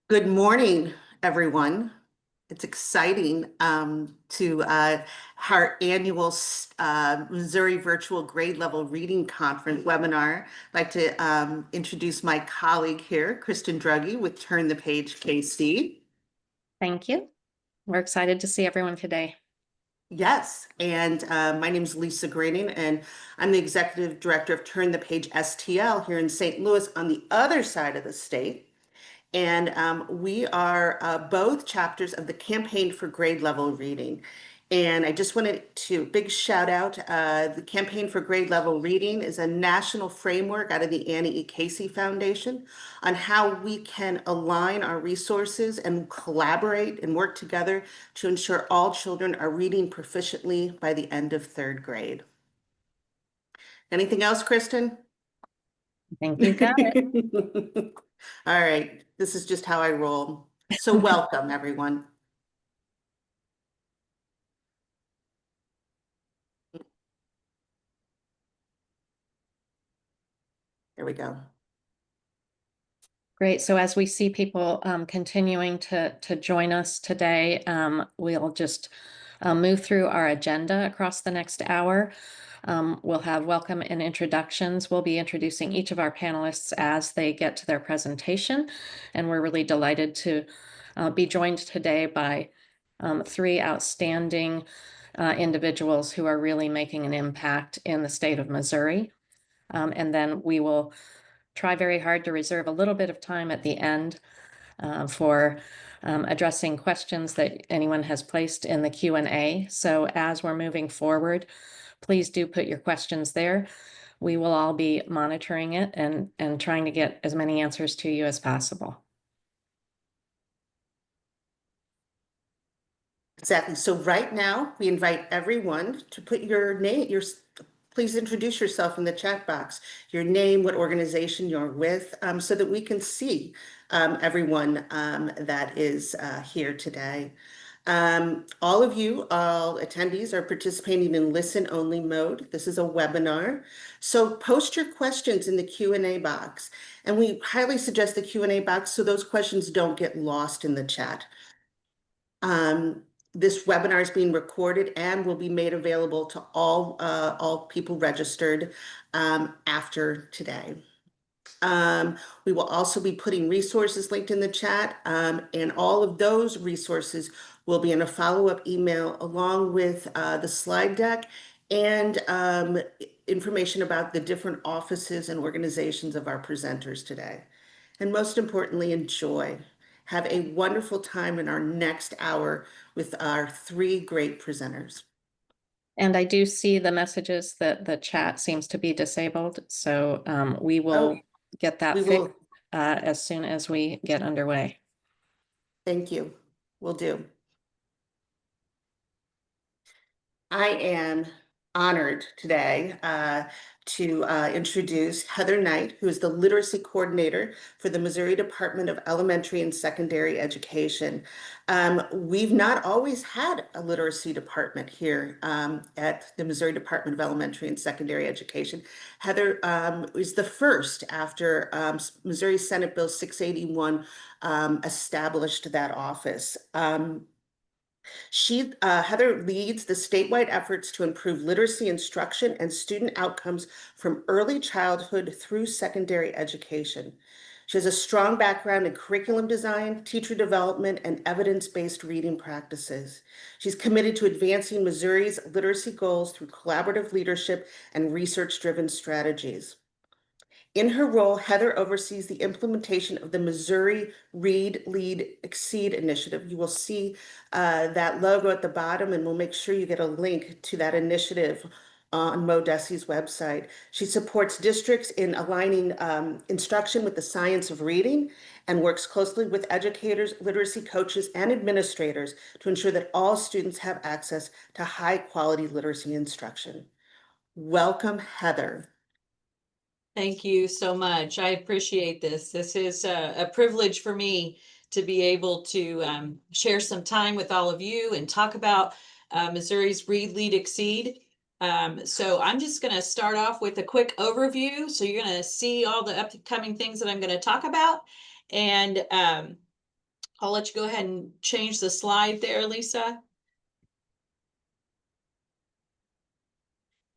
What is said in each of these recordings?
Good morning, everyone. It's exciting to our annual Missouri Virtual Grade Level Reading Conference webinar. I'd like to introduce my colleague here, Kristen Drugge with Turn the Page KC. Thank you. We're excited to see everyone today. Yes, and my name is Lisa Graining, and I'm the Executive Director of Turn the Page STL here in St. Louis on the other side of the state. And we are both chapters of the Campaign for Grade Level Reading. And I just wanted to big shout out. The Campaign for Grade Level Reading is a national framework out of the Annie E. Casey Foundation on how we can align our resources and collaborate and work together to ensure all children are reading proficiently by the end of third grade. Anything else, Kristen? I think you got it. All right, this is just how I roll. So welcome, everyone. There we go. Great. So as we see people continuing to join us today, we'll just move through our agenda across the next hour. We'll have welcome and introductions. We'll be introducing each of our panelists as they get to their presentation. And we're really delighted to be joined today by three outstanding individuals who are really making an impact in the state of Missouri. And then we will try very hard to reserve a little bit of time at the end for addressing questions that anyone has placed in the Q&A. So as we're moving forward, please do put your questions there. We will all be monitoring it and trying to get as many answers to you as possible. Exactly. So right now, we invite everyone to put your name, please introduce yourself in the chat box, your name, what organization you're with, so that we can see everyone that is here today. All of you, all attendees are participating in listen-only mode. This is a webinar. So post your questions in the Q&A box. And we highly suggest the Q&A box so those questions don't get lost in the chat. This webinar is being recorded and will be made available to all people registered after today. We will also be putting resources linked in the chat, and all of those resources will be in a follow-up email along with the slide deck and information about the different offices and organizations of our presenters today. And most importantly, enjoy. Have a wonderful time in our next hour with our three great presenters. And I do see the messages that the chat seems to be disabled. So we will get that fixed as soon as we get underway. Thank you. Will do. I am honored today to introduce Heather Knight, who is the Literacy Coordinator for the Missouri Department of Elementary and Secondary Education. We've not always had a literacy department here at the Missouri Department of Elementary and Secondary Education. Heather is the first after Missouri Senate Bill 681 established that office. Heather leads the statewide efforts to improve literacy instruction and student outcomes from early childhood through secondary education. She has a strong background in curriculum design, teacher development, and evidence-based reading practices. She's committed to advancing Missouri's literacy goals through collaborative leadership and research-driven strategies. In her role, Heather oversees the implementation of the Missouri Read, Lead, Exceed initiative. You will see that logo at the bottom, and we'll make sure you get a link to that initiative on MoDESI's website. She supports districts in aligning instruction with the science of reading and works closely with educators, literacy coaches, and administrators to ensure that all students have access to high-quality literacy instruction. Welcome, Heather. Thank you so much. I appreciate this. This is a privilege for me to be able to share some time with all of you and talk about Missouri's Read, Lead, Exceed. So I'm just going to start off with a quick overview. So you're going to see all the upcoming things that I'm going to talk about. And I'll let you go ahead and change the slide there, Lisa.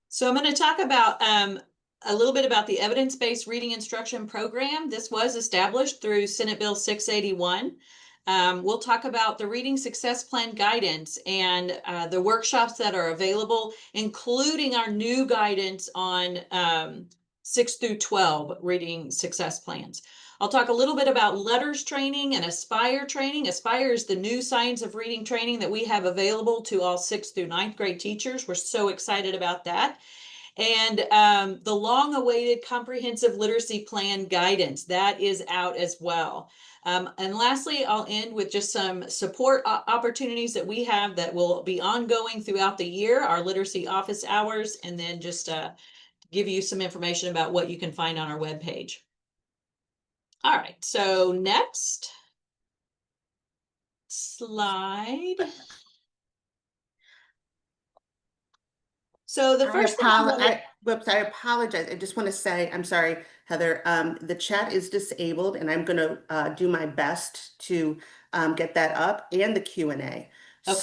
So I'm going to talk about a little bit about the evidence-based reading instruction program. This was established through Senate Bill 681. We'll talk about the Reading Success Plan guidance and the workshops that are available, including our new guidance on 6 through 12 reading success plans. I'll talk a little bit about LETRS training and Aspire training. Aspire is the new science of reading training that we have available to all 6th through 9th grade teachers. We're so excited about that. And the long-awaited comprehensive literacy plan guidance, that is out as well. And lastly, I'll end with just some support opportunities that we have that will be ongoing throughout the year, our literacy office hours, and then just give you some information about what you can find on our webpage. All right, so next slide. So the first thing I apologize. I just want to say, I'm sorry, Heather, the chat is disabled and I'm going to do my best to get that up and the Q&A. Okay.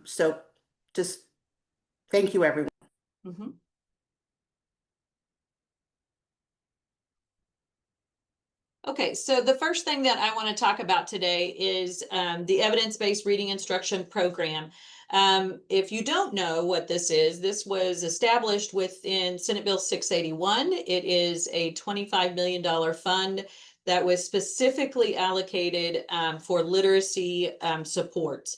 So just thank you, everyone. Mm-hmm. Okay, so the first thing that I want to talk about today is the evidence-based reading instruction program. If you don't know what this was established within Senate Bill 681. It is a $25 million fund that was specifically allocated for literacy supports.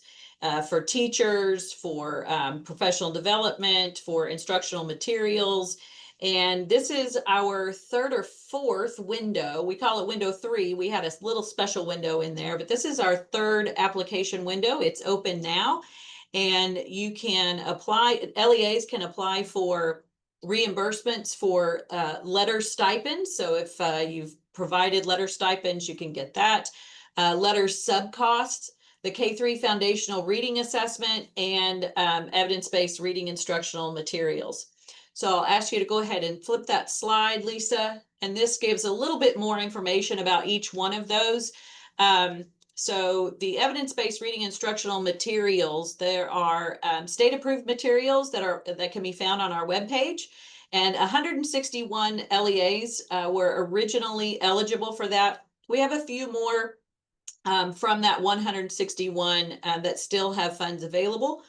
For teachers, for professional development, for instructional materials. And this is our third or fourth window. We call it window 3. We had a little special window in there, but this is our third application window. It's open now, and you can apply, LEAs can apply for reimbursements for letter stipends. So if you've provided letter stipends, you can get that. Letter subcosts, the K-3 foundational reading assessment, and evidence-based reading instructional materials. So I'll ask you to go ahead and flip that slide, Lisa. And this gives a little bit more information about each one of those. So the evidence-based reading instructional materials, there are state-approved materials that can be found on our webpage. And 161 LEAs were originally eligible for that. We have a few more from that 161 that still have funds available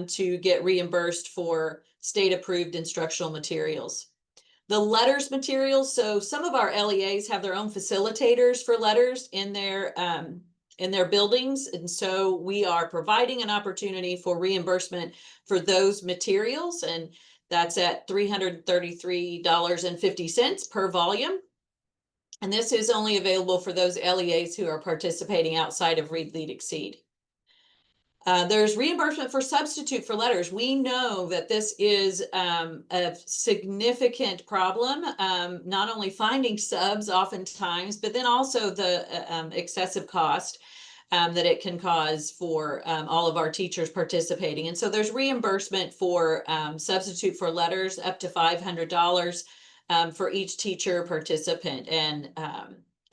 to get reimbursed for state-approved instructional materials. The LETRS materials, so some of our LEAs have their own facilitators for LETRS in their buildings, and so we are providing an opportunity for reimbursement for those materials, and that's at $333.50 per volume. And this is only available for those LEAs who are participating outside of Read, Lead, Exceed. There's reimbursement for substitute for LETRS. We know that this is a significant problem, not only finding subs oftentimes, but then also the excessive cost that it can cause for all of our teachers participating. And so there's reimbursement for substitute for LETRS up to $500 for each teacher participant. And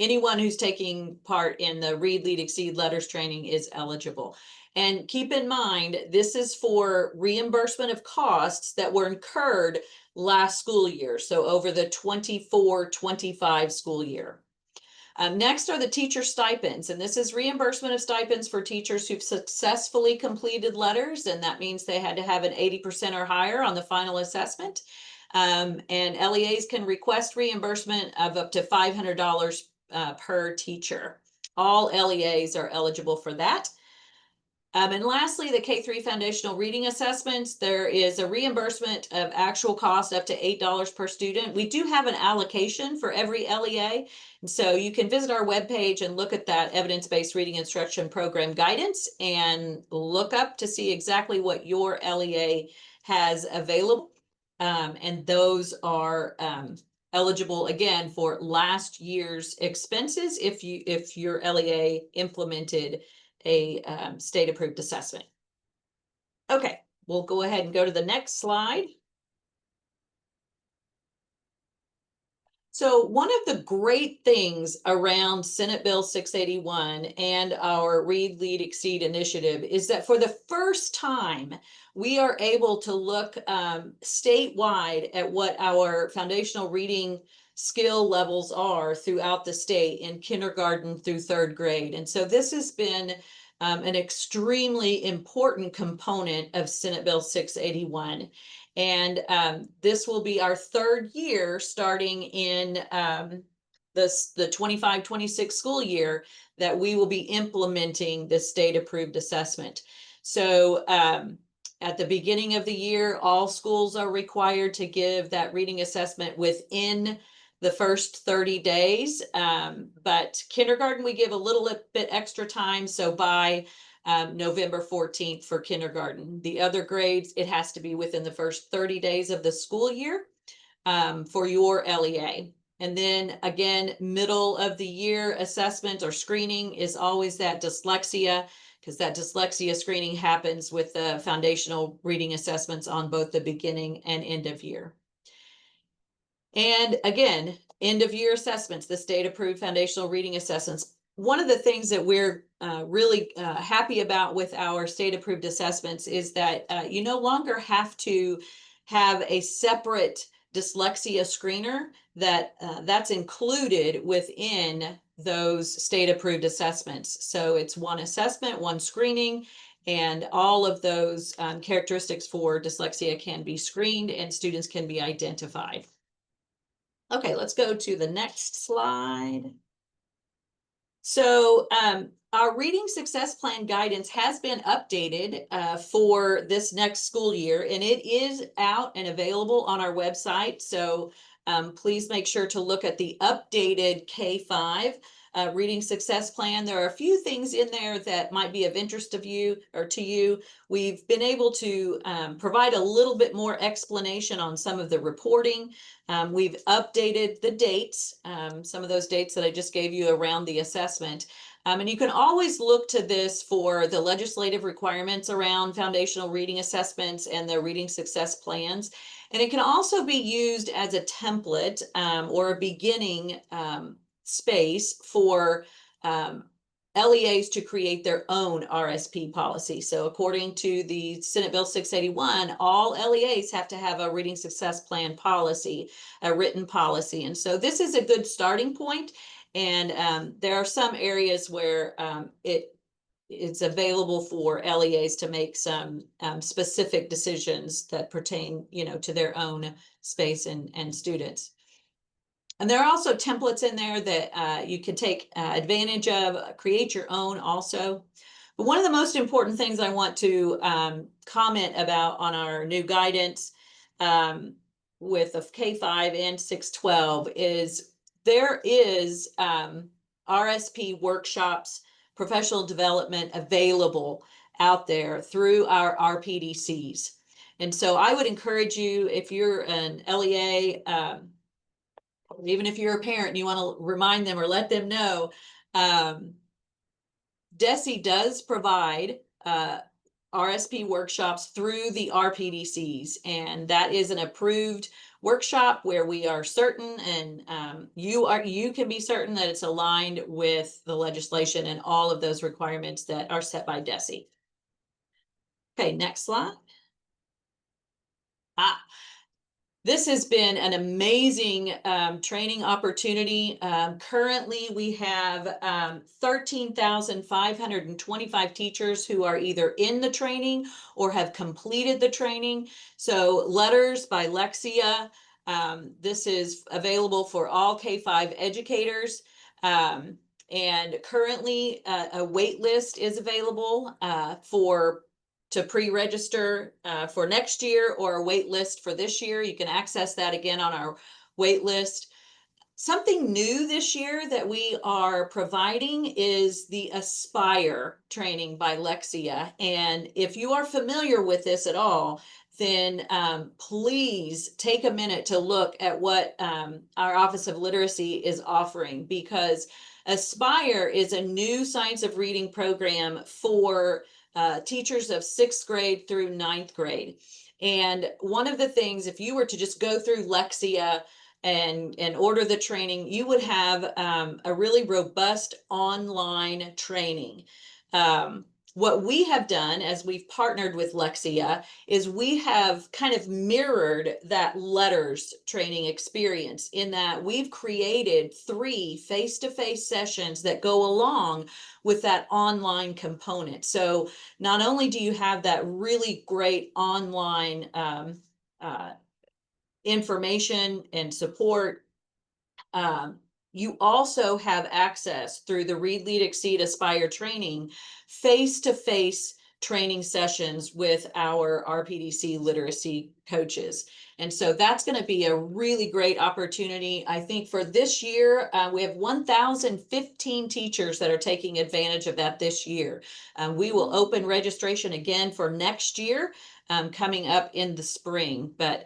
anyone who's taking part in the Read, Lead, Exceed LETRS training is eligible. And keep in mind, this is for reimbursement of costs that were incurred last school year. So over the 24-25 school year. Next are the teacher stipends, and this is reimbursement of stipends for teachers who've successfully completed LETRS, and that means they had to have an 80% or higher on the final assessment. And LEAs can request reimbursement of up to $500 per teacher. All LEAs are eligible for that. And lastly, the K-3 foundational reading assessments, there is a reimbursement of actual cost up to $8 per student. We do have an allocation for every LEA. And so you can visit our webpage and look at that evidence-based reading instruction program guidance and look up to see exactly what your LEA has available. And those are eligible again for last year's expenses if your LEA implemented a state-approved assessment. Okay, we'll go ahead and go to the next slide. So one of the great things around Senate Bill 681 and our Read, Lead, Exceed initiative is that for the first time, we are able to look statewide at what our foundational reading skill levels are throughout the state in kindergarten through third grade. And so this has been an extremely important component of Senate Bill 681. And this will be our third year starting in the 25-26 school year that we will be implementing the state approved assessment. So at the beginning of the year, all schools are required to give that reading assessment within the first 30 days. But kindergarten, we give a little bit extra time. So by November 14th for kindergarten. The other grades, it has to be within the first 30 days of the school year for your LEA. And then again, middle of the year assessment or screening is always that dyslexia, because that dyslexia screening happens with the foundational reading assessments on both the beginning and end of year. And again, end of year assessments, the state approved foundational reading assessments. One of the things that we're really happy about with our state approved assessments is that you no longer have to have a separate dyslexia screener that's included within those state approved assessments. So it's one assessment, one screening, and all of those characteristics for dyslexia can be screened and students can be identified. Okay, let's go to the next slide. So our reading success plan guidance has been updated for this next school year, and it is out and available on our website. So please make sure to look at the updated K-5 reading success plan. There are a few things in there that might be of interest to you. We've been able to provide a little bit more explanation on some of the reporting. We've updated the dates, some of those dates that I just gave you around the assessment. And you can always look to this for the legislative requirements around foundational reading assessments and the reading success plans. And it can also be used as a template or a beginning space for LEAs to create their own RSP policy. So according to the Senate Bill 681, all LEAs have to have a reading success plan policy, a written policy. And so this is a good starting point. And there are some areas where it's available for LEAs to make some specific decisions that pertain, to their own space and students. And there are also templates in there that you can take advantage of, create your own also. But one of the most important things I want to comment about on our new guidance with the K-5 and 612 is there is RSP workshops, professional development available out there through our RPDCs. And so I would encourage you, if you're an LEA, even if you're a parent and you want to remind them or let them know, DESE does provide RSP workshops through the RPDCs, and that is an approved workshop where we are certain and you can be certain that it's aligned with the legislation and all of those requirements that are set by DESE. Okay, next slide. This has been an amazing training opportunity. Currently, we have 13,525 teachers who are either in the training or have completed the training. So Letters by Lexia, this is available for all K-5 educators. And currently, a wait list is available to pre-register for next year or a wait list for this year. You can access that again on our wait list. Something new this year that we are providing is the Aspire training by Lexia. And if you are familiar with this at all, then please take a minute to look at what our Office of Literacy is offering, because Aspire is a new science of reading program for teachers of 6th grade through 9th grade. And one of the things, if you were to just go through Lexia and order the training, you would have a really robust online training. What we have done as we've partnered with Lexia is we have kind of mirrored that letters training experience in that we've created 3 face-to-face sessions that go along with that online component. So not only do you have that really great online information and support, you also have access through the Read, Lead, Exceed, Aspire training, face-to-face training sessions with our RPDC literacy coaches. And so that's going to be a really great opportunity. I think for this year, we have 1,015 teachers that are taking advantage of that this year. We will open registration again for next year, coming up in the spring. But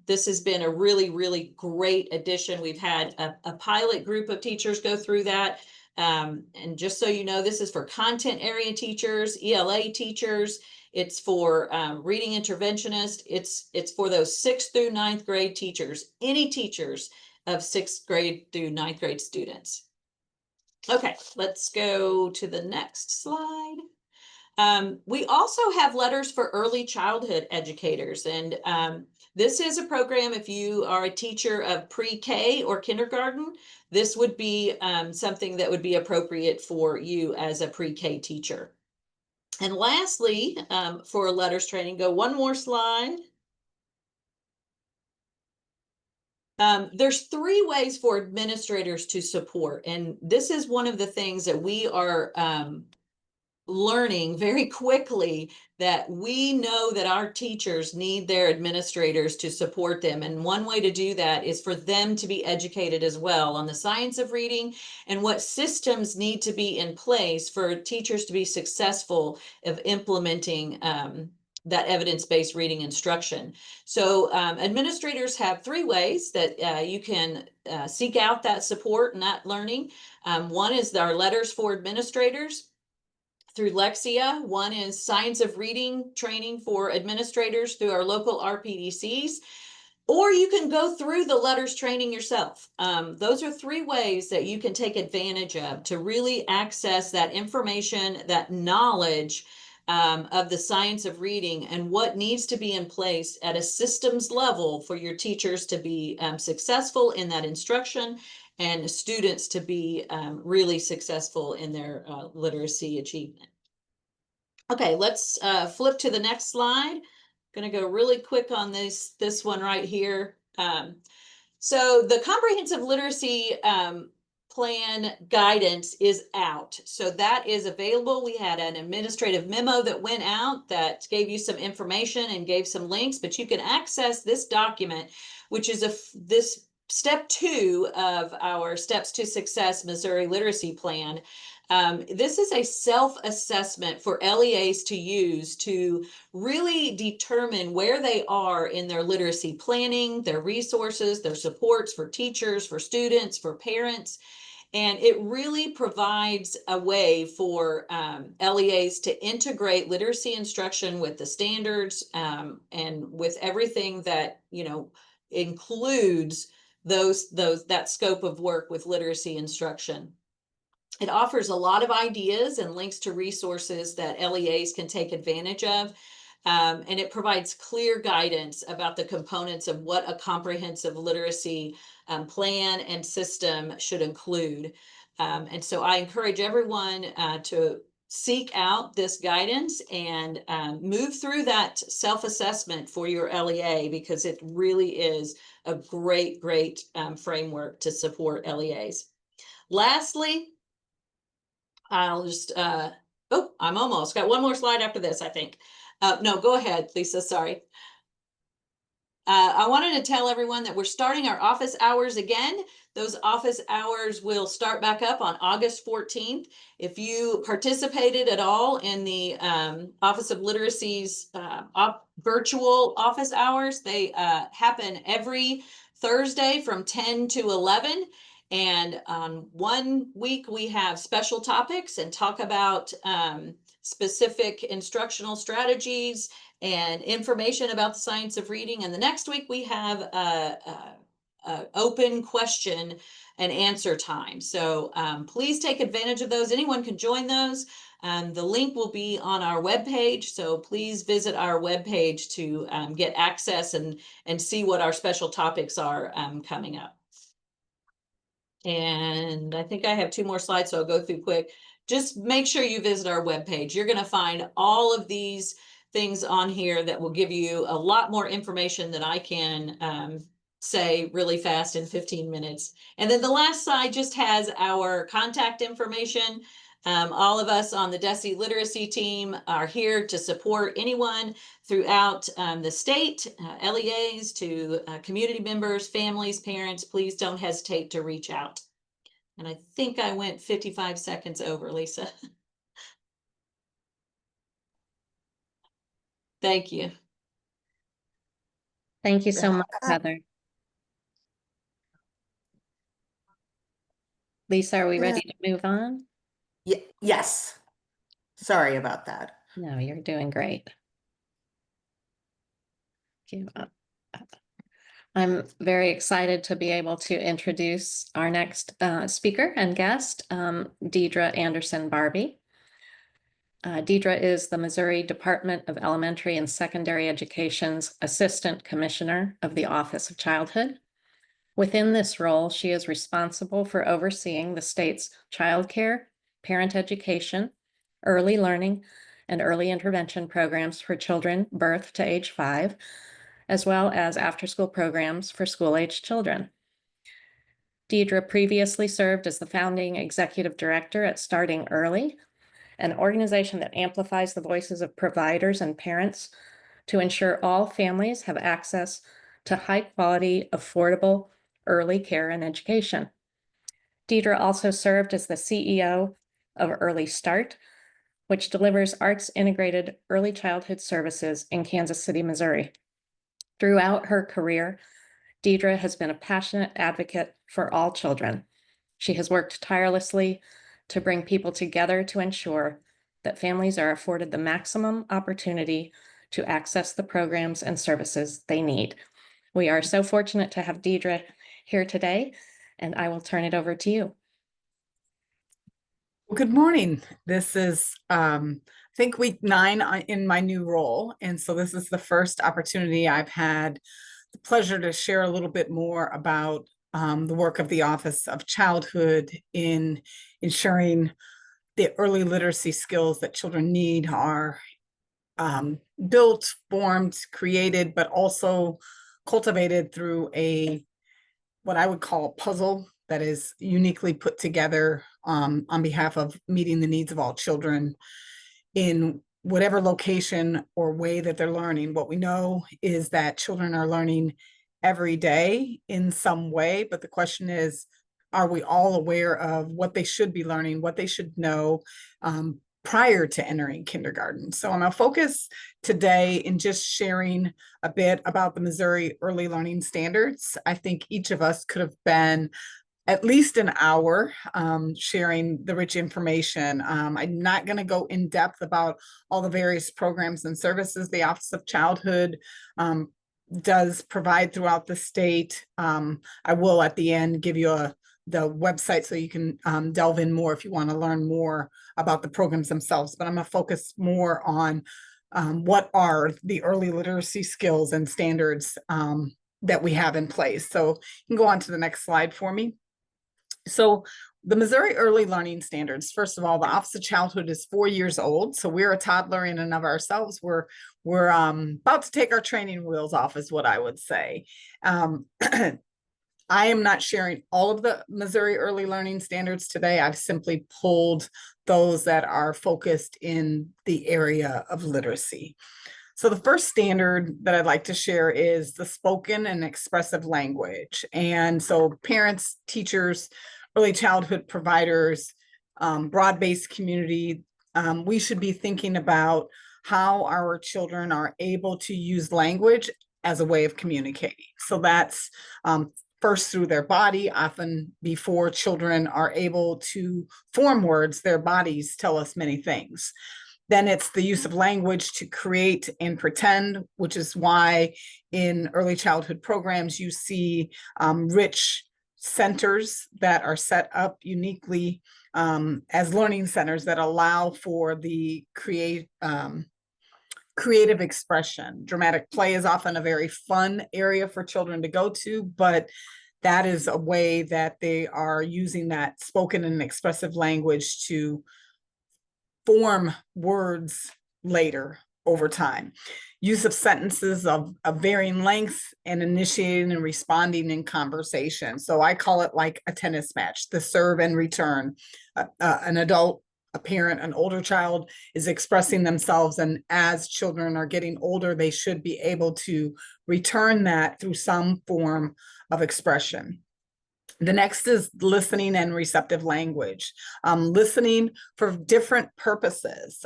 this has been a really, really great addition. We've had a pilot group of teachers go through that. And just so you know, this is for content area teachers, ELA teachers. It's for reading interventionists. It's for those 6th through 9th grade teachers, any teachers of 6th grade through 9th grade students. Okay, let's go to the next slide. We also have letters for early childhood educators, and this is a program if you are a teacher of pre-K or kindergarten, this would be something that would be appropriate for you as a pre-K teacher. And lastly, for letters training, go one more slide. There's 3 ways for administrators to support, and this is one of the things that we are learning very quickly, that we know that our teachers need their administrators to support them. And one way to do that is for them to be educated as well on the science of reading and what systems need to be in place for teachers to be successful of implementing that evidence-based reading instruction. So administrators have 3 ways that you can seek out that support and that learning. One is our letters for administrators through Lexia. One is science of reading training for administrators through our local RPDCs, or you can go through the letters training yourself. Those are 3 ways that you can take advantage of to really access that information, that knowledge of the science of reading and what needs to be in place at a systems level for your teachers to be successful in that instruction and students to be really successful in their literacy achievement. Okay, let's flip to the next slide. Going to go really quick on this one right here. So the comprehensive literacy plan guidance is out. So that is available. We had an administrative memo that went out that gave you some information and gave some links, but you can access this document, which is this step 2 of our Steps to Success Missouri Literacy Plan. This is a self-assessment for LEAs to use to really determine where they are in their literacy planning, their resources, their supports for teachers, for students, for parents. And it really provides a way for LEAs to integrate literacy instruction with the standards and with everything that, you know, includes that scope of work with literacy instruction. It offers a lot of ideas and links to resources that LEAs can take advantage of. And it provides clear guidance about the components of what a comprehensive literacy plan and system should include. And so I encourage everyone to seek out this guidance and move through that self-assessment for your LEA, because it really is a great, great framework to support LEAs. Lastly, I'll just, oh, I'm almost got one more slide after this, I think. No, go ahead, Lisa, sorry. I wanted to tell everyone that we're starting our office hours again. Those office hours will start back up on August 14th. If you participated at all in the Office of Literacy's virtual office hours, they happen every Thursday from 10 to 11. And on one week, we have special topics and talk about specific instructional strategies and information about the science of reading. And the next week, we have open question and answer time. So please take advantage of those. Anyone can join those. The link will be on our webpage, so please visit our webpage to get access and see what our special topics are coming up. And I think I have 2 more slides, so I'll go through quick. Just make sure you visit our webpage. You're going to find all of these things on here that will give you a lot more information than I can say really fast in 15 minutes. And then the last slide just has our contact information. All of us on the DESE literacy team are here to support anyone throughout the state, LEAs to community members, families, parents. Please don't hesitate to reach out. And I think I went 55 seconds over, Lisa. Thank you. Thank you so much, Heather. Lisa, are we ready to move on? Yes. Sorry about that. No, you're doing great. Thank you. I'm very excited to be able to introduce our next speaker and guest, Deidre Anderson Barbie. Deidre is the Missouri Department of Elementary and Secondary Education's Assistant Commissioner of the Office of Childhood. Within this role, she is responsible for overseeing the state's child care, parent education, early learning, and early intervention programs for children birth to age 5, as well as after-school programs for school-aged children. Deidre previously served as the founding executive director at Starting Early, an organization that amplifies the voices of providers and parents to ensure all families have access to high-quality, affordable early care and education. Deidre also served as the CEO of Early Start, which delivers arts-integrated early childhood services in Kansas City, Missouri. Throughout her career, Deidre has been a passionate advocate for all children. She has worked tirelessly to bring people together to ensure that families are afforded the maximum opportunity to access the programs and services they need. We are so fortunate to have Deidre here today, and I will turn it over to you. Well, good morning. This is, I think, week 9 in my new role. And so this is the first opportunity I've had the pleasure to share a little bit more about the work of the Office of Childhood in ensuring the early literacy skills that children need are built, formed, created, but also cultivated through what I would call a puzzle that is uniquely put together on behalf of meeting the needs of all children in whatever location or way that they're learning. What we know is that children are learning every day in some way, but the question is, are we all aware of what they should be learning, what they should know prior to entering kindergarten? So I'm going to focus today in just sharing a bit about the Missouri Early Learning Standards. I think each of us could have been at least an hour sharing the rich information. I'm not going to go in depth about all the various programs and services the Office of Childhood does provide throughout the state. I will at the end give you the website so you can delve in more if you want to learn more about the programs themselves. But I'm going to focus more on what are the early literacy skills and standards that we have in place. So you can go on to the next slide for me. So the Missouri Early Learning Standards, first of all, the Office of Childhood is 4 years old. So we're a toddler in and of ourselves. We're about to take our training wheels off is what I would say. I am not sharing all of the Missouri Early Learning Standards today. I've simply pulled those that are focused in the area of literacy. So the first standard that I'd like to share is the spoken and expressive language. And so parents, teachers, early childhood providers, broad-based community, we should be thinking about how our children are able to use language as a way of communicating. So that's first through their body. Often before children are able to form words, their bodies tell us many things. Then it's the use of language to create and pretend, which is why in early childhood programs, you see rich centers that are set up uniquely as learning centers that allow for the creative expression. Dramatic play is often a very fun area for children to go to, but that is a way that they are using that spoken and expressive language to form words later over time. Use of sentences of varying length and initiating and responding in conversation. So I call it like a tennis match, the serve and return. An adult, a parent, an older child is expressing themselves, and as children are getting older, they should be able to return that through some form of expression. The next is listening and receptive language. Listening for different purposes.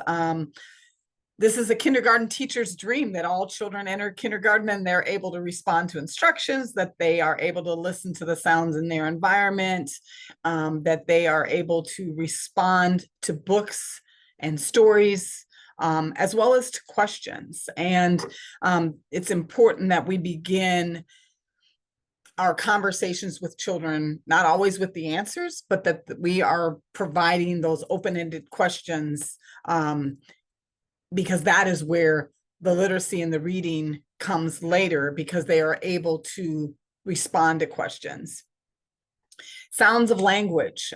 This is a kindergarten teacher's dream, that all children enter kindergarten and they're able to respond to instructions, that they are able to listen to the sounds in their environment, that they are able to respond to books and stories, as well as to questions. And it's important that we begin our conversations with children, not always with the answers, but that we are providing those open-ended questions, because that is where the literacy and the reading comes later, because they are able to respond to questions. Sounds of language,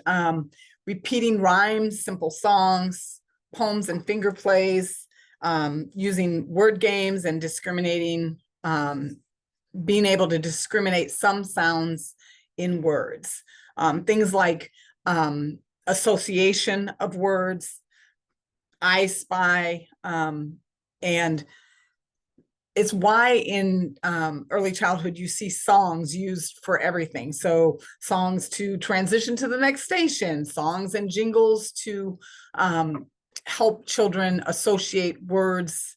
repeating rhymes, simple songs, poems and finger plays, using word games and discriminating, being able to discriminate some sounds in words. Things like association of words, I spy, and it's why in early childhood you see songs used for everything. So songs to transition to the next station, songs and jingles to help children associate words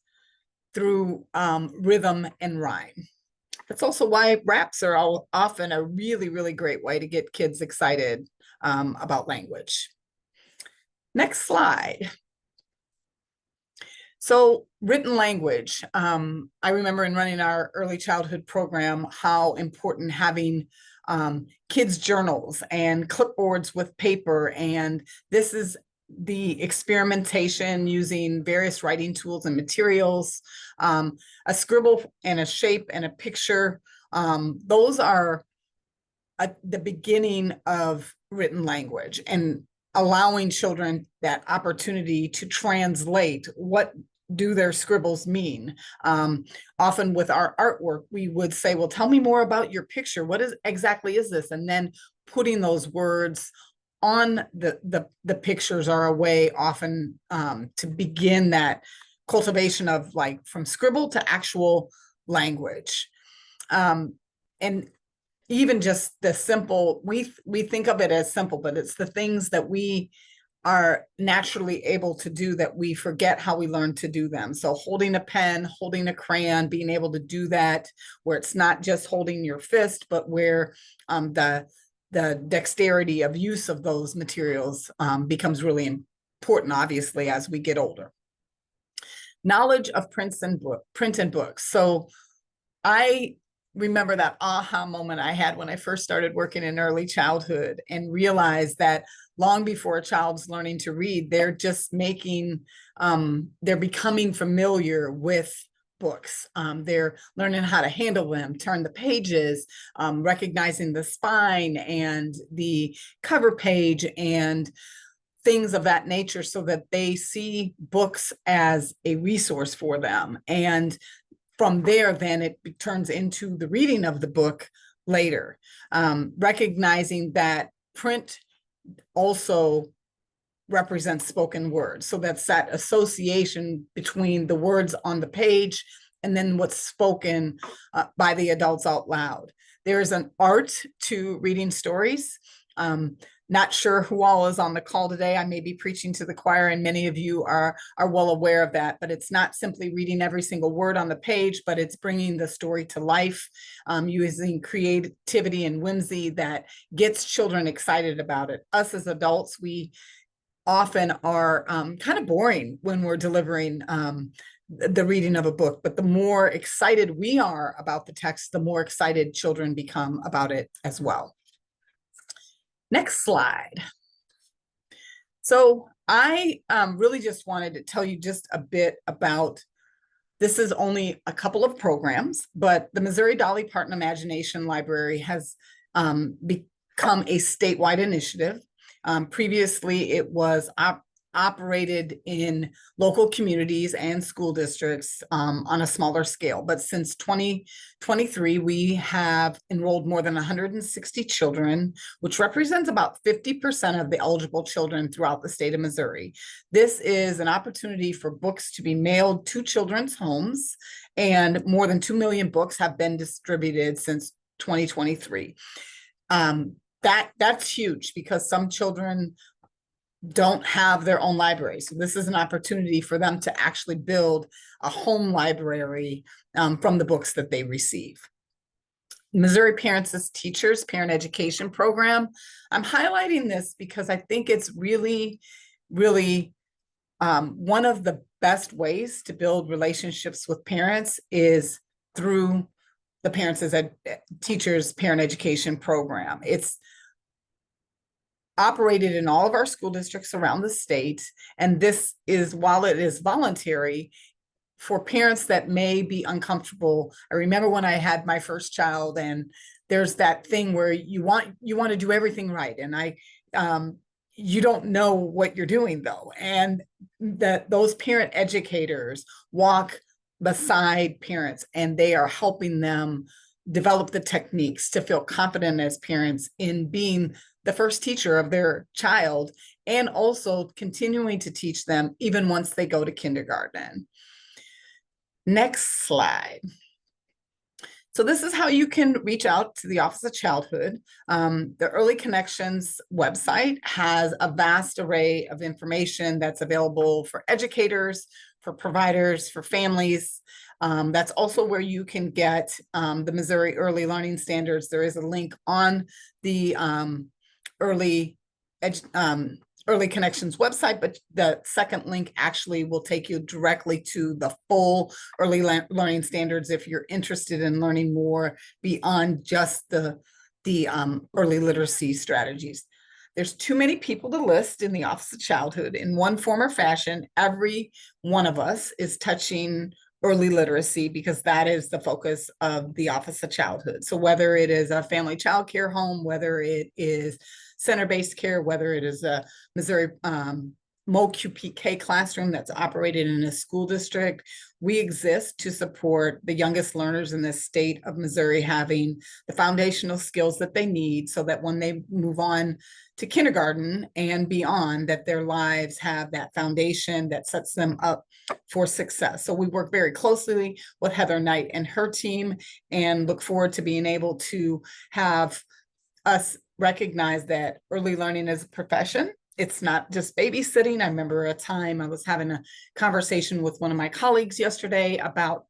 through rhythm and rhyme. That's also why raps are often a really, really great way to get kids excited about language. Next slide. So written language, I remember in running our early childhood program, how important having kids' journals and clipboards with paper. And this is the experimentation using various writing tools and materials, a scribble and a shape and a picture. Those are the beginning of written language, and allowing children that opportunity to translate what do their scribbles mean. Often with our artwork, we would say, well, tell me more about your picture. What exactly is this? And then putting those words on the pictures are a way often to begin that cultivation of, like, from scribble to actual language. And even just the simple, we think of it as simple, but it's the things that we are naturally able to do that we forget how we learn to do them. So holding a pen, holding a crayon, being able to do that where it's not just holding your fist, but where the dexterity of use of those materials becomes really important, obviously, as we get older. Knowledge of print and books. So I remember that aha moment I had when I first started working in early childhood, and realized that long before a child's learning to read, they're just they're becoming familiar with books. They're learning how to handle them, turn the pages, recognizing the spine and the cover page and things of that nature, so that they see books as a resource for them. And from there, then it turns into the reading of the book later, recognizing that print also represents spoken word. So that's that association between the words on the page and then what's spoken by the adults out loud. There's an art to reading stories. Not sure who all is on the call today. I may be preaching to the choir, and many of you are well aware of that, but it's not simply reading every single word on the page, but it's bringing the story to life, using creativity and whimsy that gets children excited about it. Us as adults, we often are kind of boring when we're delivering the reading of a book, but the more excited we are about the text, the more excited children become about it as well. Next slide. So I really just wanted to tell you just a bit about, this is only a couple of programs, but the Missouri Dolly Parton Imagination Library has become a statewide initiative. Previously, it was operated in local communities and school districts on a smaller scale. But since 2023, we have enrolled more than 160 children, which represents about 50% of the eligible children throughout the state of Missouri. This is an opportunity for books to be mailed to children's homes, and more than 2 million books have been distributed since 2023. That's huge because some children don't have their own library. So this is an opportunity for them to actually build a home library from the books that they receive. Missouri Parents as Teachers Parent Education Program. I'm highlighting this because I think it's really, really one of the best ways to build relationships with parents is through the Parents as Teachers Parent Education Program. It's operated in all of our school districts around the state. And this is, while it is voluntary, for parents that may be uncomfortable. I remember when I had my first child, and there's that thing where you want to do everything right. And you don't know what you're doing though. And that those parent educators walk beside parents and they are helping them develop the techniques to feel confident as parents in being the first teacher of their child, and also continuing to teach them even once they go to kindergarten. Next slide. So this is how you can reach out to the Office of Childhood. The Early Connections website has a vast array of information that's available for educators, for providers, for families. That's also where you can get the Missouri Early Learning Standards. There is a link on the Early Connections website, but the second link actually will take you directly to the full Early Learning Standards if you're interested in learning more beyond just the early literacy strategies. There's too many people to list in the Office of Childhood. In one form or fashion, every one of us is touching early literacy because that is the focus of the Office of Childhood. So whether it is a family child care home, whether it is center-based care, whether it is a Missouri MOQPK classroom that's operated in a school district, we exist to support the youngest learners in the state of Missouri having the foundational skills that they need so that when they move on to kindergarten and beyond, that their lives have that foundation that sets them up for success. So we work very closely with Heather Knight and her team and look forward to being able to have us recognize that early learning is a profession. It's not just babysitting. I remember a time I was having a conversation with one of my colleagues yesterday about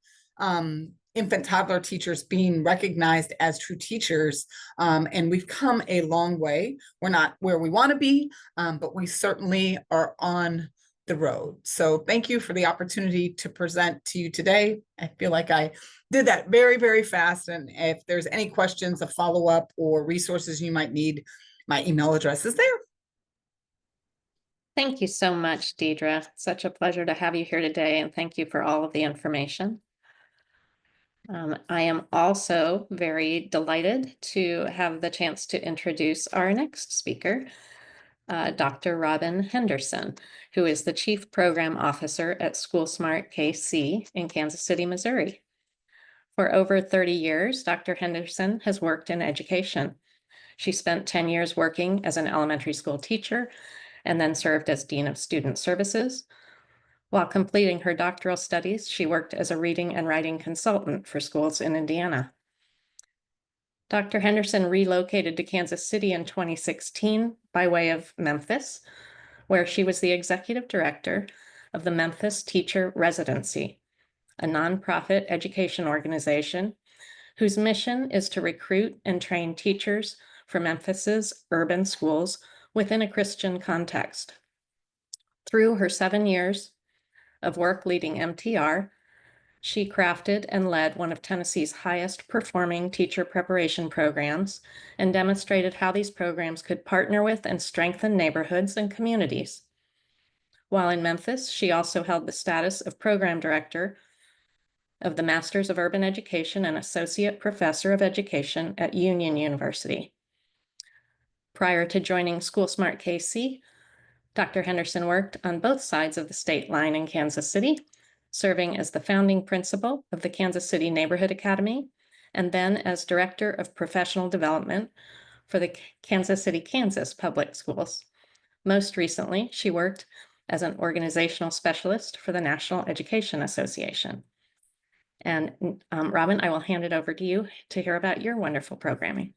infant toddler teachers being recognized as true teachers. And we've come a long way. We're not where we want to be, but we certainly are on the road. So thank you for the opportunity to present to you today. I feel like I did that very, very fast. And if there's any questions, a follow-up or resources you might need, my email address is there. Thank you so much, Deidre. Such a pleasure to have you here today, and thank you for all of the information. I am also very delighted to have the chance to introduce our next speaker, Dr. Robin Henderson, who is the Chief Program Officer at SchoolSmart KC in Kansas City, Missouri. For over 30 years, Dr. Henderson has worked in education. She spent 10 years working as an elementary school teacher and then served as Dean of Student Services. While completing her doctoral studies, she worked as a reading and writing consultant for schools in Indiana. Dr. Henderson relocated to Kansas City in 2016 by way of Memphis, where she was the executive director of the Memphis Teacher Residency, a nonprofit education organization whose mission is to recruit and train teachers for Memphis's urban schools within a Christian context. Through her 7 years of work leading MTR, she crafted and led one of Tennessee's highest performing teacher preparation programs and demonstrated how these programs could partner with and strengthen neighborhoods and communities. While in Memphis, she also held the status of program director of the Masters of Urban Education and Associate Professor of Education at Union University. Prior to joining SchoolSmart KC, Dr. Henderson worked on both sides of the state line in Kansas City, serving as the founding principal of the Kansas City Neighborhood Academy, and then as Director of Professional Development for the Kansas City, Kansas Public Schools. Most recently, she worked as an organizational specialist for the National Education Association. And Robin, I will hand it over to you to hear about your wonderful programming.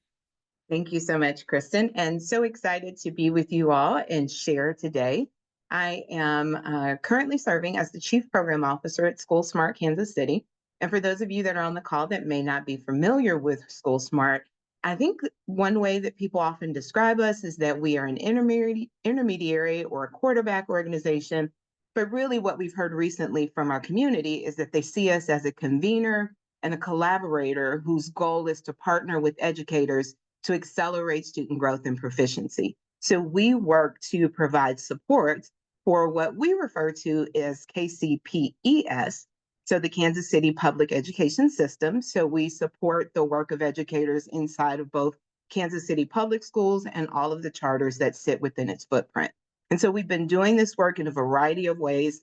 Thank you so much, Kristen, and so excited to be with you all and share today. I am currently serving as the Chief Program Officer at SchoolSmart Kansas City. And for those of you that are on the call that may not be familiar with SchoolSmart, I think one way that people often describe us is that we are an intermediary or a quarterback organization. But really what we've heard recently from our community is that they see us as a convener and a collaborator whose goal is to partner with educators to accelerate student growth and proficiency. So we work to provide support for what we refer to as KCPES, so the Kansas City Public Education System. So we support the work of educators inside of both Kansas City Public Schools and all of the charters that sit within its footprint. And so we've been doing this work in a variety of ways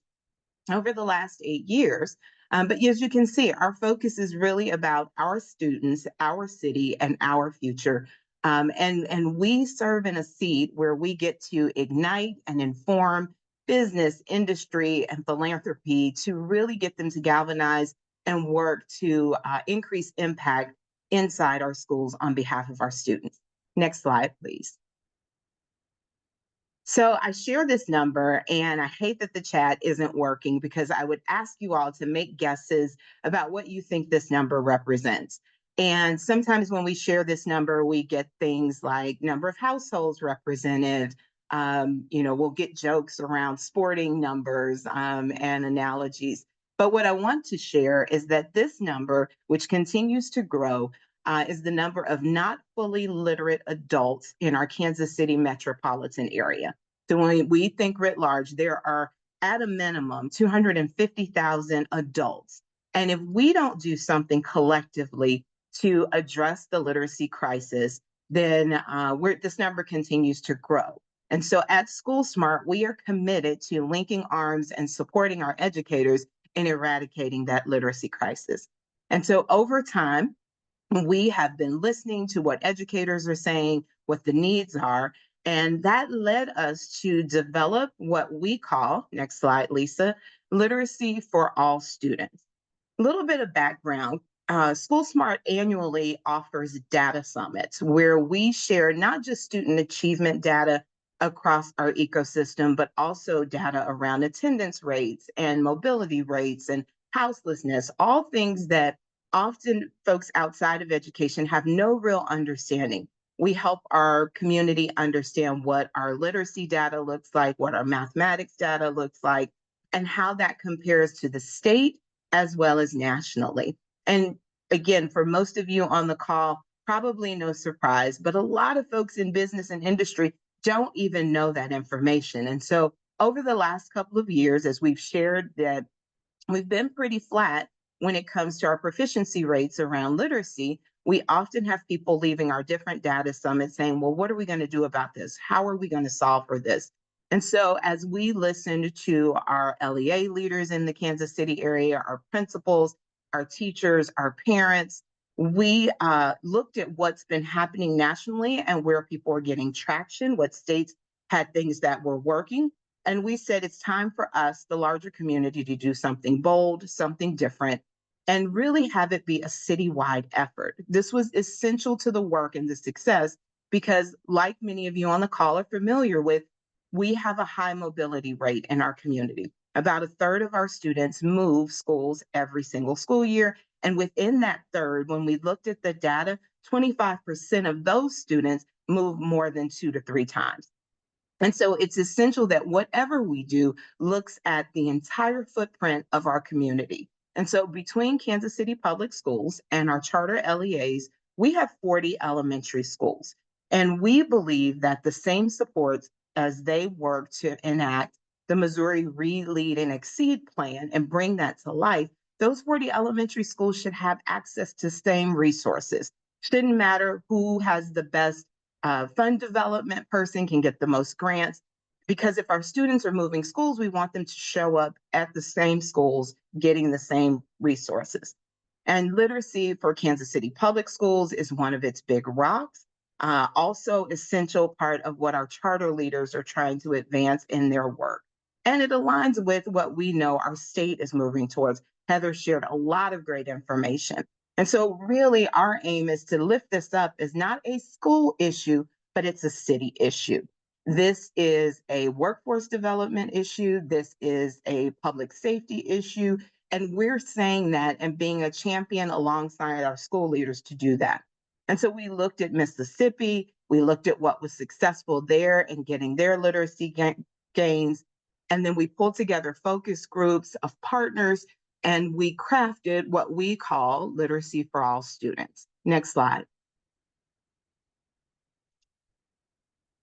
over the last 8 years. But as you can see, our focus is really about our students, our city, and our future. And we serve in a seat where we get to ignite and inform business, industry, and philanthropy to really get them to galvanize and work to increase impact inside our schools on behalf of our students. Next slide, please. So I share this number, and I hate that the chat isn't working because I would ask you all to make guesses about what you think this number represents. And sometimes when we share this number, we get things like number of households represented. We'll get jokes around sporting numbers and analogies. But what I want to share is that this number, which continues to grow, is the number of not fully literate adults in our Kansas City metropolitan area. So when we think writ large, there are at a minimum 250,000 adults. And if we don't do something collectively to address the literacy crisis, then this number continues to grow. And so at SchoolSmart, we are committed to linking arms and supporting our educators in eradicating that literacy crisis. And so over time, we have been listening to what educators are saying, what the needs are, and that led us to develop what we call, next slide, Lisa, literacy for all students. A little bit of background. SchoolSmart annually offers data summits where we share not just student achievement data across our ecosystem, but also data around attendance rates and mobility rates and houselessness, all things that often folks outside of education have no real understanding. We help our community understand what our literacy data looks like, what our mathematics data looks like, and how that compares to the state as well as nationally. And again, for most of you on the call, probably no surprise, but a lot of folks in business and industry don't even know that information. And so over the last couple of years, as we've shared that we've been pretty flat when it comes to our proficiency rates around literacy, we often have people leaving our different data summits saying, well, what are we going to do about this? How are we going to solve for this? And so as we listened to our LEA leaders in the Kansas City area, our principals, our teachers, our parents, we looked at what's been happening nationally and where people are getting traction, what states had things that were working. And we said it's time for us, the larger community, to do something bold, something different, and really have it be a citywide effort. This was essential to the work and the success because, like many of you on the call are familiar with, we have a high mobility rate in our community. About a third of our students move schools every single school year. And within that third, when we looked at the data, 25% of those students move more than 2 to 3 times. And so it's essential that whatever we do looks at the entire footprint of our community. And so between Kansas City Public Schools and our charter LEAs, we have 40 elementary schools. And we believe that the same supports as they work to enact the Missouri Read, Lead, and Exceed plan and bring that to life, those 40 elementary schools should have access to same resources. Shouldn't matter who has the best fund development person, can get the most grants. Because if our students are moving schools, we want them to show up at the same schools, getting the same resources. And literacy for Kansas City Public Schools is one of its big rocks. Also essential part of what our charter leaders are trying to advance in their work. And it aligns with what we know our state is moving towards. Heather shared a lot of great information. And so really our aim is to lift this up as not a school issue, but it's a city issue. This is a workforce development issue. This is a public safety issue. And we're saying that and being a champion alongside our school leaders to do that. And so we looked at Mississippi, we looked at what was successful there in getting their literacy gains. And then we pulled together focus groups of partners and we crafted what we call Literacy for All Students. Next slide.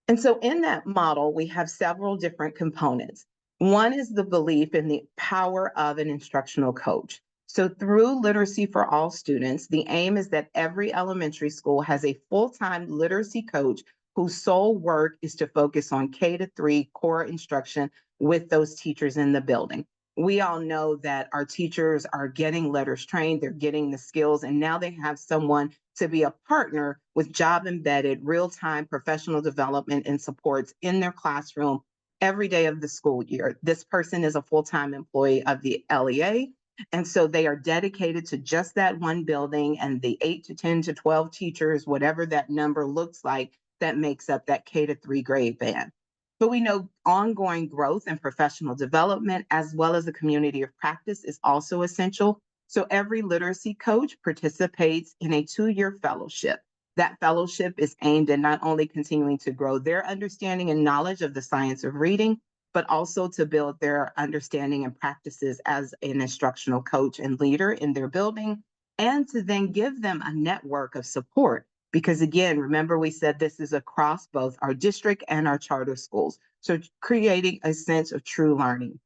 And so in that model, we have several different components. One is the belief in the power of an instructional coach. So through Literacy for All Students, the aim is that every elementary school has a full-time literacy coach whose sole work is to focus on K-3 core instruction with those teachers in the building. We all know that our teachers are getting letters trained, they're getting the skills, and now they have someone to be a partner with job embedded, real-time professional development and supports in their classroom every day of the school year. This person is a full-time employee of the LEA. And so they are dedicated to just that one building and the 8 to 10 to 12 teachers, whatever that number looks like, that makes up that K-3 grade band. But we know ongoing growth and professional development, as well as a community of practice, is also essential. So every literacy coach participates in a 2-year fellowship. That fellowship is aimed at not only continuing to grow their understanding and knowledge of the science of reading, but also to build their understanding and practices as an instructional coach and leader in their building, and to then give them a network of support. Because again, remember we said this is across both our district and our charter schools. So creating a sense of true learning.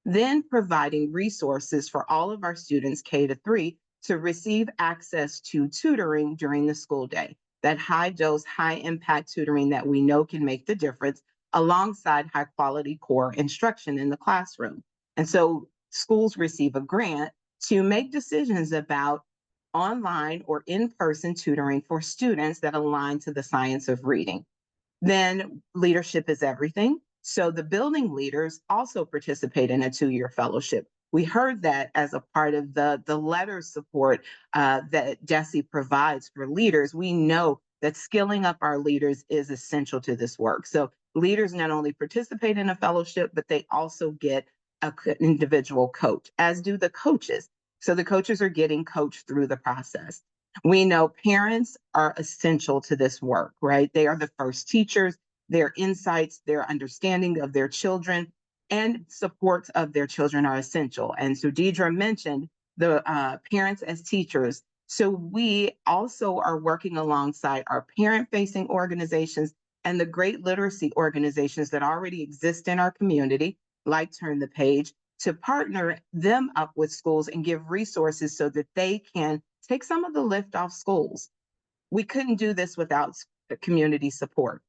Then providing resources for all of our students K-3 to receive access to tutoring during the school day. That high dose, high impact tutoring that we know can make the difference alongside high quality core instruction in the classroom. And so schools receive a grant to make decisions about online or in-person tutoring for students that align to the science of reading. Then leadership is everything. So the building leaders also participate in a 2-year fellowship. We heard that as a part of the letter support that DESE provides for leaders. We know that skilling up our leaders is essential to this work. So leaders not only participate in a fellowship, but they also get an individual coach, as do the coaches. So the coaches are getting coached through the process. We know parents are essential to this work, right? They are the first teachers. Their insights, their understanding of their children, and supports of their children are essential. And so Deidre mentioned the parents as teachers. So we also are working alongside our parent-facing organizations and the great literacy organizations that already exist in our community, like Turn the Page, to partner them up with schools and give resources so that they can take some of the lift off schools. We couldn't do this without community support.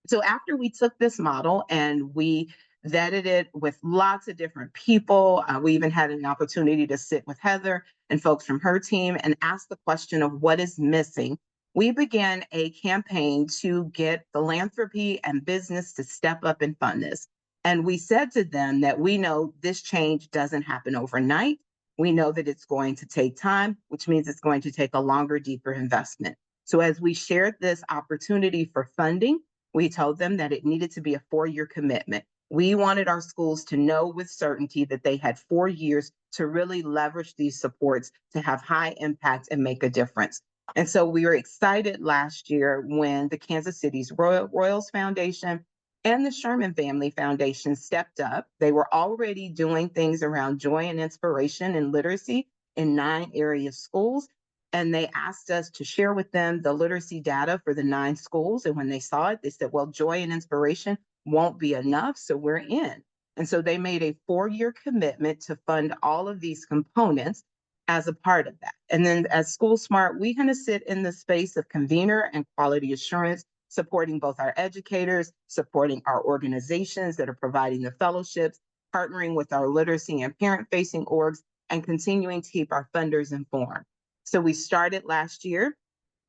So after we took this model and we vetted it with lots of different people, we even had an opportunity to sit with Heather and folks from her team and ask the question of what is missing. We began a campaign to get philanthropy and business to step up and fund this. And we said to them that we know this change doesn't happen overnight. We know that it's going to take time, which means it's going to take a longer, deeper investment. So as we shared this opportunity for funding, we told them that it needed to be a 4-year commitment. We wanted our schools to know with certainty that they had 4 years to really leverage these supports to have high impact and make a difference. And so we were excited last year when the Kansas City's Royals Foundation and the Sherman Family Foundation stepped up. They were already doing things around joy and inspiration and literacy in 9 area schools. And they asked us to share with them the literacy data for the 9 schools. And when they saw it, they said, well, joy and inspiration won't be enough. So we're in. And so they made a 4-year commitment to fund all of these components as a part of that. And then as School Smart, we kind of sit in the space of convener and quality assurance, supporting both our educators, supporting our organizations that are providing the fellowships, partnering with our literacy and parent-facing orgs, and continuing to keep our funders informed. So we started last year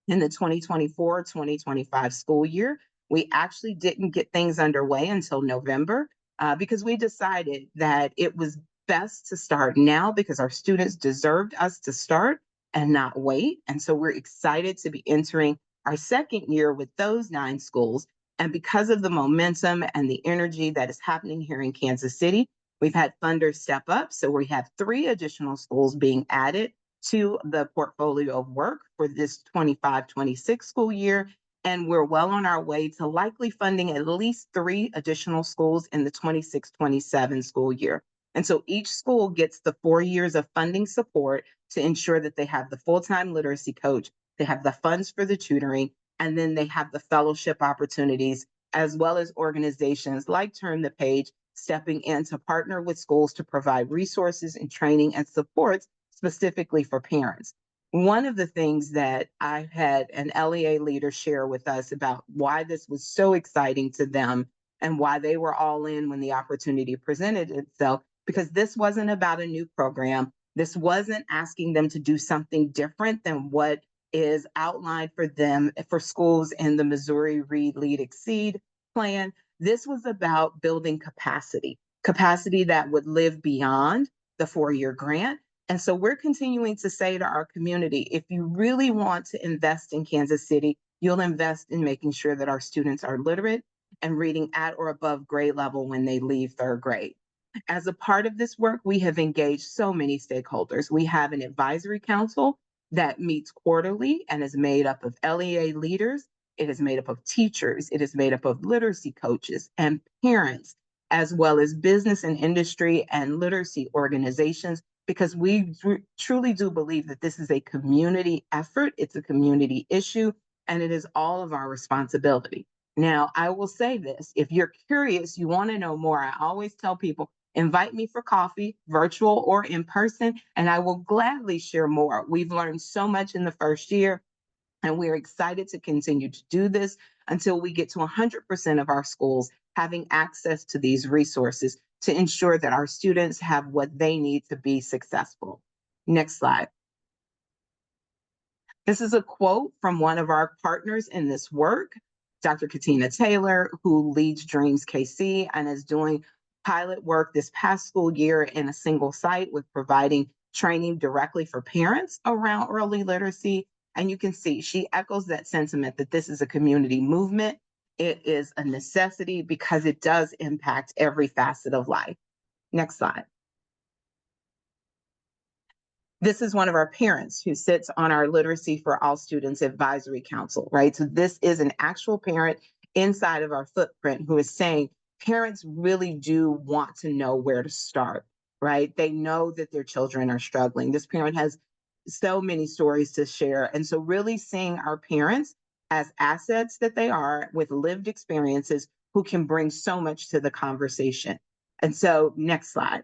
in the 2024-2025 school year. We actually didn't get things underway until November because we decided that it was best to start now because our students deserved us to start and not wait. And so we're excited to be entering our second year with those 9 schools. And because of the momentum and the energy that is happening here in Kansas City, we've had funders step up. So we have 3 additional schools being added to the portfolio of work for this 25-26 school year. And we're well on our way to likely funding at least 3 additional schools in the 26-27 school year. And so each school gets the 4 years of funding support to ensure that they have the full-time literacy coach, they have the funds for the tutoring, and then they have the fellowship opportunities, as well as organizations like Turn the Page stepping in to partner with schools to provide resources and training and supports specifically for parents. One of the things that I had an LEA leader share with us about why this was so exciting to them and why they were all in when the opportunity presented itself, because this wasn't about a new program. This wasn't asking them to do something different than what is outlined for them for schools in the Missouri Read, Lead, Exceed plan. This was about building capacity that would live beyond the 4-year grant. And so we're continuing to say to our community, if you really want to invest in Kansas City, you'll invest in making sure that our students are literate and reading at or above grade level when they leave 3rd grade. As a part of this work, we have engaged so many stakeholders. We have an advisory council that meets quarterly and is made up of LEA leaders. It is made up of teachers. It is made up of literacy coaches and parents, as well as business and industry and literacy organizations, because we truly do believe that this is a community effort. It's a community issue, and it is all of our responsibility. Now, I will say this, if you're curious, you want to know more, I always tell people, invite me for coffee, virtual or in person, and I will gladly share more. We've learned so much in the first year, and we're excited to continue to do this until we get to 100% of our schools having access to these resources to ensure that our students have what they need to be successful. Next slide. This is a quote from one of our partners in this work, Dr. Katina Taylor, who leads Dreams KC and is doing pilot work this past school year in a single site with providing training directly for parents around early literacy. And you can see she echoes that sentiment that this is a community movement. It is a necessity because it does impact every facet of life. Next slide. This is one of our parents who sits on our Literacy for All Students Advisory Council, right? So this is an actual parent inside of our footprint who is saying parents really do want to know where to start, right? They know that their children are struggling. This parent has so many stories to share. And so really seeing our parents as assets that they are with lived experiences who can bring so much to the conversation. And so next slide.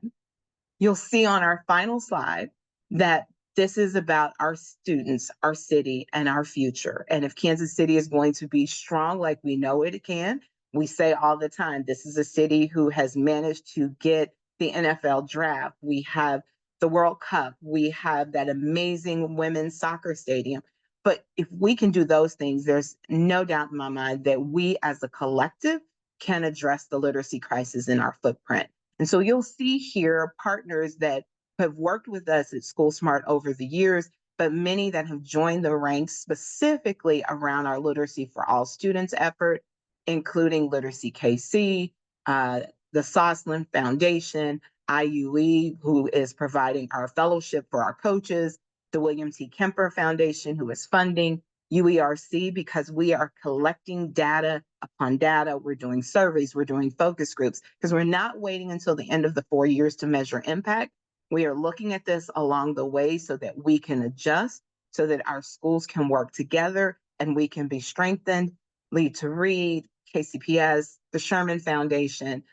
You'll see on our final slide that this is about our students, our city, and our future. And if Kansas City is going to be strong like we know it can, we say all the time, this is a city who has managed to get the NFL draft. We have the World Cup. We have that amazing women's soccer stadium. But if we can do those things, there's no doubt in my mind that we as a collective can address the literacy crisis in our footprint. And so you'll see here partners that have worked with us at School Smart over the years, but many that have joined the ranks specifically around our Literacy for All Students effort, including Literacy KC, the Sosslin Foundation, IUE, who is providing our fellowship for our coaches, the William T. Kemper Foundation, who is funding, UERC because we are collecting data upon data. We're doing surveys, we're doing focus groups, because we're not waiting until the end of the 4 years to measure impact. We are looking at this along the way so that we can adjust, so that our schools can work together and we can be strengthened. Lead to Read, KCPS, the Sherman Foundation,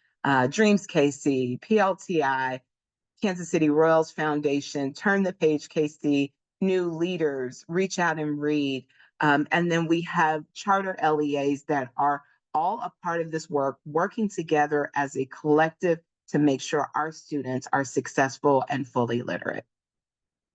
Dreams KC, PLTI, Kansas City Royals Foundation, Turn the Page KC, New Leaders, Reach Out and Read. And then we have charter LEAs that are all a part of this work, working together as a collective to make sure our students are successful and fully literate.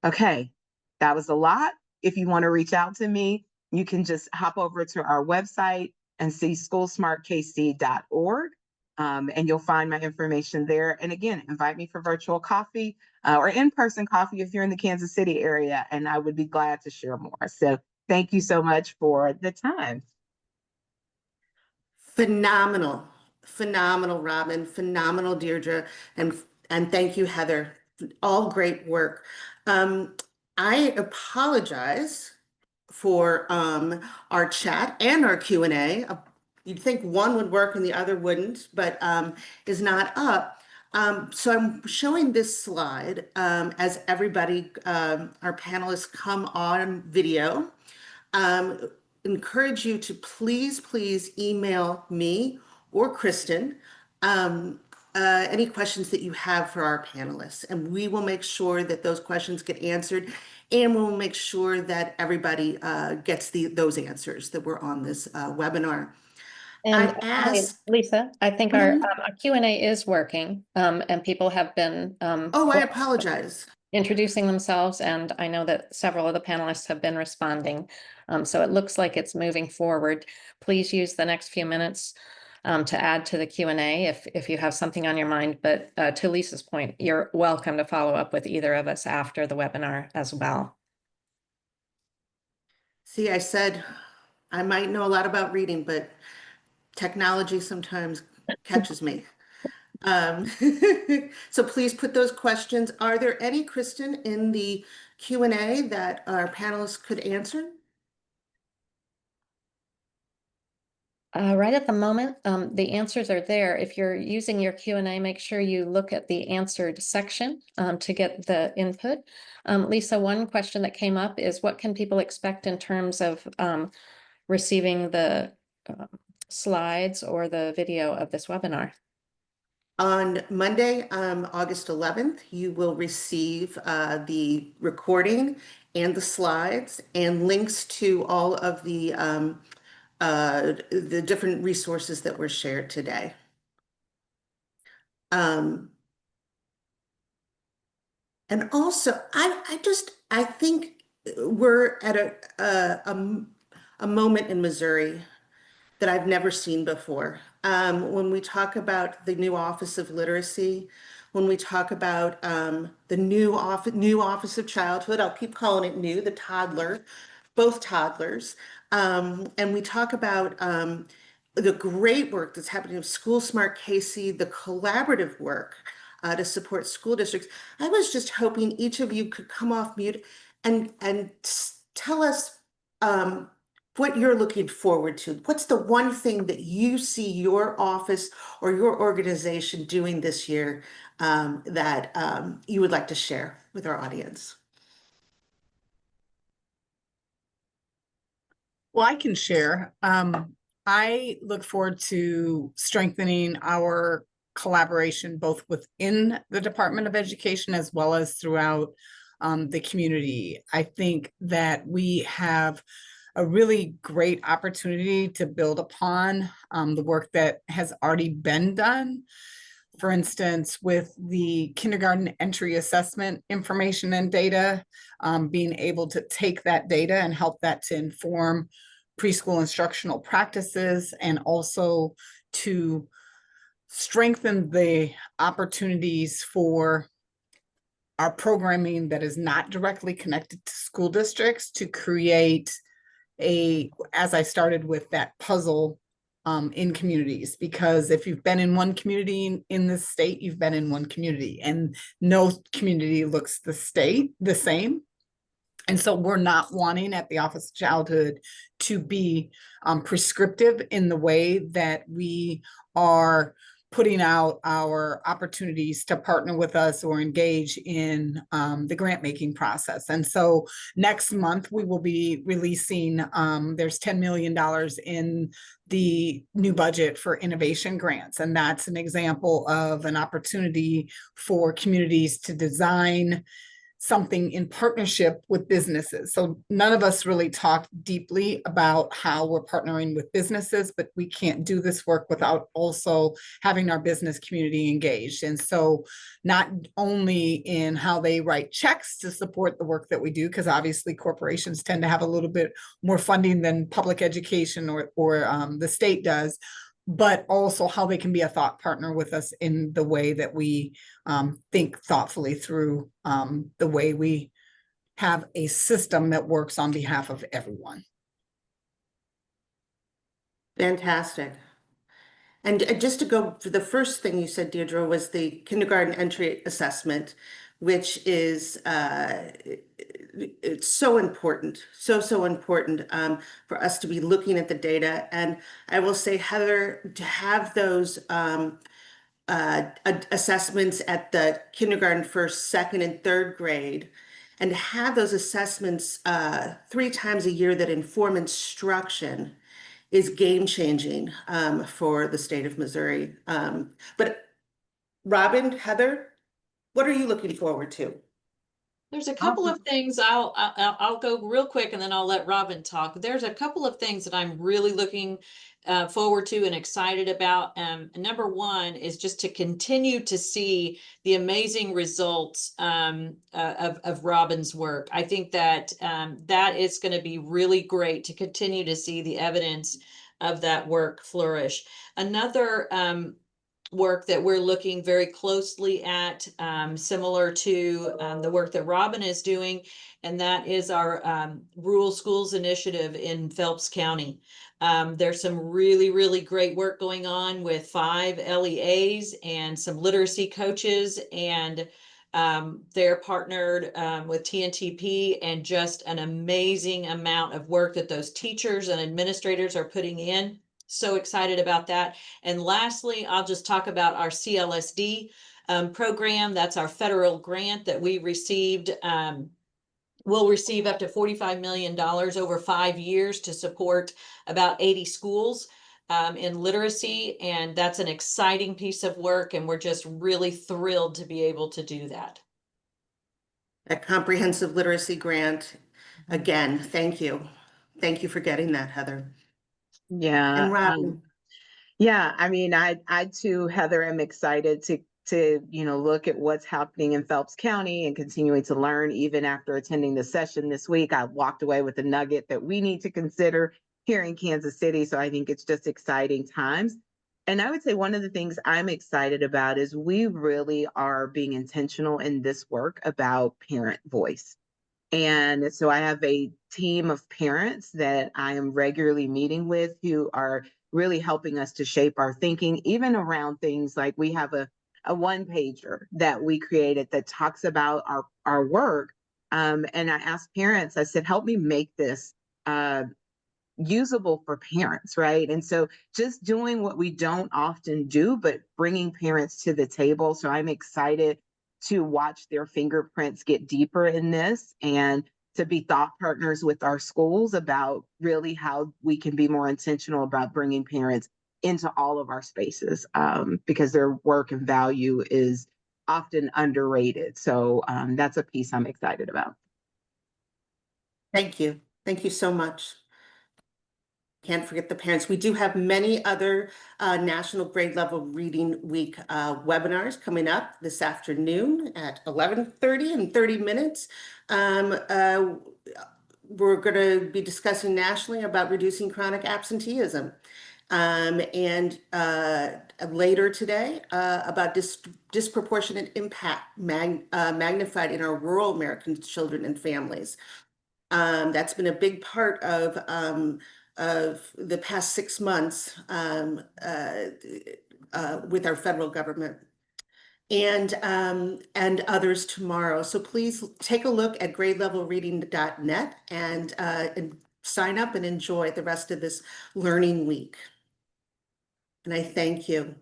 Okay, that was a lot. If you want to reach out to me, you can just hop over to our website and see schoolsmartkc.org. And you'll find my information there. And again, invite me for virtual coffee or in-person coffee if you're in the Kansas City area, and I would be glad to share more. So thank you so much for the time. Phenomenal, phenomenal, Robin, phenomenal, Deirdre, and thank you, Heather. All great work. I apologize for our chat and our Q&A. You'd think one would work and the other wouldn't, but is not up. So I'm showing this slide as everybody, our panelists come on video. Encourage you to please email me or Kristen any questions that you have for our panelists, and we will make sure that those questions get answered, and we'll make sure that everybody gets those answers that were on this webinar. And asked- hey, Lisa, I think our Q&A is working, and people have been Oh, I apologize. introducing themselves, and I know that several of the panelists have been responding. So it looks like it's moving forward. Please use the next few minutes to add to the Q&A if you have something on your mind. But to Lisa's point, you're welcome to follow up with either of us after the webinar as well. See, I said I might know a lot about reading, but technology sometimes catches me. So please put those questions. Are there any, Kristen, in the Q&A that our panelists could answer? Right at the moment, the answers are there. If you're using your Q&A, make sure you look at the answered section to get the input. Lisa, one question that came up is what can people expect in terms of receiving the slides or the video of this webinar? On Monday, August 11th, you will receive the recording and the slides and links to all of the different resources that were shared today. And also, I think we're at a moment in Missouri that I've never seen before. When we talk about the new Office of Literacy, when we talk about the new Office of Childhood, I'll keep calling it new, the toddler, both toddlers, and we talk about the great work that's happening with School Smart KC, the collaborative work to support school districts. I was just hoping each of you could come off mute and tell us what you're looking forward to. What's the one thing that you see your office or your organization doing this year that you would like to share with our audience? Well, I can share. I look forward to strengthening our collaboration both within the Department of Education as well as throughout the community. I think that we have a really great opportunity to build upon the work that has already been done. For instance, with the kindergarten entry assessment information and data, being able to take that data and help that to inform preschool instructional practices, and also to strengthen the opportunities for our programming that is not directly connected to school districts to create as I started with that puzzle in communities, because if you've been in one community in this state, you've been in one community, and no community looks the same. And so we're not wanting at the Office of Childhood to be prescriptive in the way that we are putting out our opportunities to partner with us or engage in the grant making process. And so next month we will be releasing, there's $10 million in the new budget for innovation grants. And that's an example of an opportunity for communities to design something in partnership with businesses. So none of us really talked deeply about how we're partnering with businesses, but we can't do this work without also having our business community engaged. And so not only in how they write checks to support the work that we do, because obviously corporations tend to have a little bit more funding than public education or the state does, but also how they can be a thought partner with us in the way that we think thoughtfully through the way we have a system that works on behalf of everyone. Fantastic. And just to go for the first thing you said, Deirdre, was the kindergarten entry assessment, which is it's so important, so important for us to be looking at the data. And I will say, Heather, to have those assessments at the kindergarten, first, second, and third grade, and have those assessments 3 times a year that inform instruction is game changing for the state of Missouri. But Robin, Heather, what are you looking forward to? There's a couple of things I'll go real quick and then I'll let Robin talk. There's a couple of things that I'm really looking forward to and excited about. Number one is just to continue to see the amazing results of Robin's work. I think that that is going to be really great to continue to see the evidence of that work flourish. Another work that we're looking very closely at, similar to the work that Robin is doing, and that is our Rural Schools Initiative in Phelps County. There's some really great work going on with 5 LEAs and some literacy coaches, and they're partnered with TNTP, and just an amazing amount of work that those teachers and administrators are putting in. So excited about that. And lastly, I'll just talk about our CLSD program. That's our federal grant that we received. We'll receive up to $45 million over 5 years to support about 80 schools in literacy. And that's an exciting piece of work. And we're just really thrilled to be able to do that. A comprehensive literacy grant. Again, thank you. Thank you for getting that, Heather. Yeah. And Robin. Yeah, I mean, I too, Heather, am excited to look at what's happening in Phelps County and continuing to learn. Even after attending the session this week, I walked away with a nugget that we need to consider here in Kansas City. So I think it's just exciting times. And I would say one of the things I'm excited about is we really are being intentional in this work about parent voice. And so I have a team of parents that I am regularly meeting with who are really helping us to shape our thinking, even around things like we have a one pager that we created that talks about our work. And I asked parents, I said, help me make this usable for parents, right? And so just doing what we don't often do, but bringing parents to the table. So I'm excited to watch their fingerprints get deeper in this and to be thought partners with our schools about really how we can be more intentional about bringing parents into all of our spaces, because their work and value is often underrated. So that's a piece I'm excited about. Thank you. Thank you so much. Can't forget the parents. We do have many other National Grade Level Reading Week webinars coming up this afternoon at 11:30 in 30 minutes. We're going to be discussing nationally about reducing chronic absenteeism. And later today about disproportionate impact magnified in our rural American children and families. That's been a big part of the past 6 months with our federal government. and others tomorrow. So please take a look at grade-level-reading.net and sign up and enjoy the rest of this learning week. And I thank you.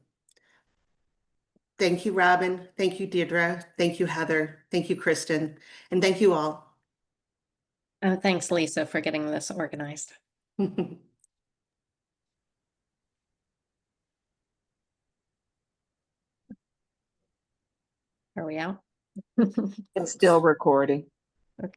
Thank you, Robin. Thank you, Deirdre. Thank you, Heather. Thank you, Kristen. And thank you all. Thanks, Lisa, for getting this organized. Are we out? It's still recording. Okay.